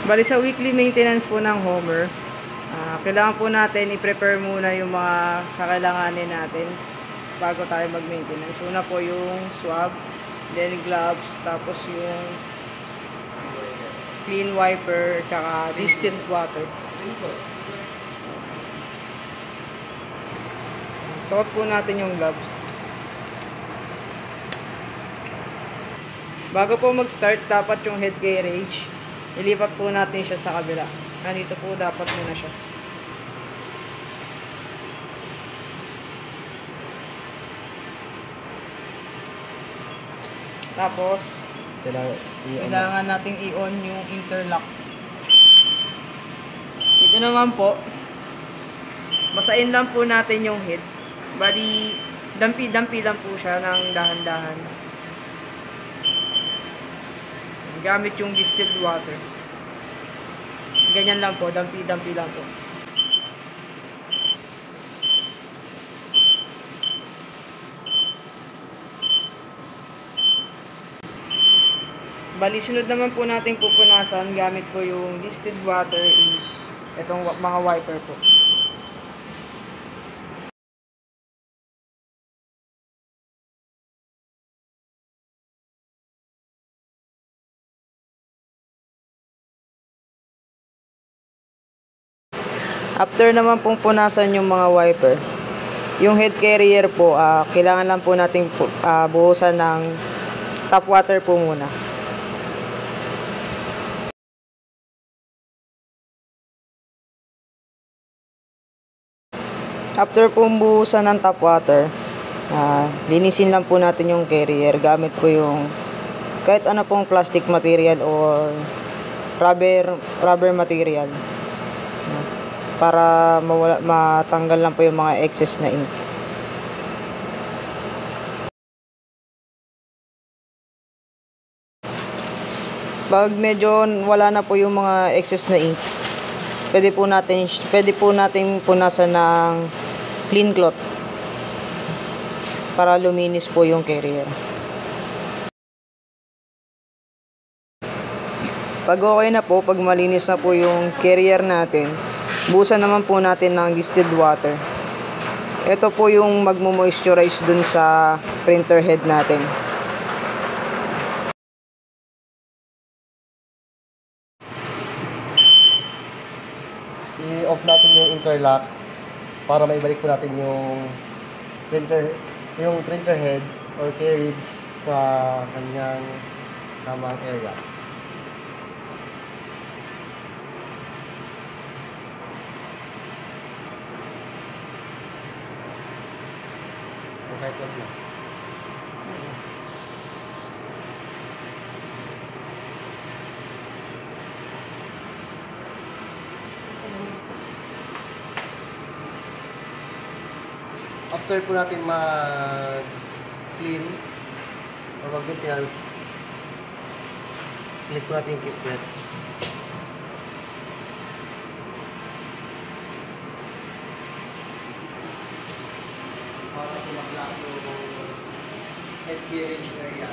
Bali sa weekly maintenance po ng Homer, kailangan po natin i-prepare muna yung mga kakailanganin natin bago tayo mag-maintenance. Una po yung swab, then gloves, tapos yung clean wiper, tsaka distilled water. Suot po natin yung gloves. Bago po mag-start, dapat yung head carriage, ilipat po natin siya sa kabila. Nandito po dapat muna siya. Tapos, kailangan nating i-on yung interlock. Dito naman po, basain lang po natin yung head. Bali, dampi-dampi lang po siya ng dahan-dahan. Gamit yung distilled water. Ganyan lang po, dampi-dampi lang po. Bali, sunod naman po natin pupunasan gamit po yung distilled water is itong mga wiper po. After naman pong punasan yung mga wiper, yung head carrier po, kailangan lang po natin buhusan ng tap water po muna. After pong buhusan ng tap water, linisin lang po natin yung carrier gamit po yung kahit ano pong plastic material or rubber material para matanggal lang po yung mga excess na ink. Pag medyo wala na po yung mga excess na ink, pwede po natin punasan ng clean cloth para luminis po yung carrier. Pag okay na po, pag malinis na po yung carrier natin, buhusan naman po natin ng distilled water. Ito po yung magmo-moisturize dun sa printer head natin. I-off natin yung interlock para maibalik po natin yung printer head or carriage sa kanyang tamang area. Kahit wag na. After po natin mag-clean or mag-maintenance, click po natin yung keep wet. Para po mag-lock yung head carriage area.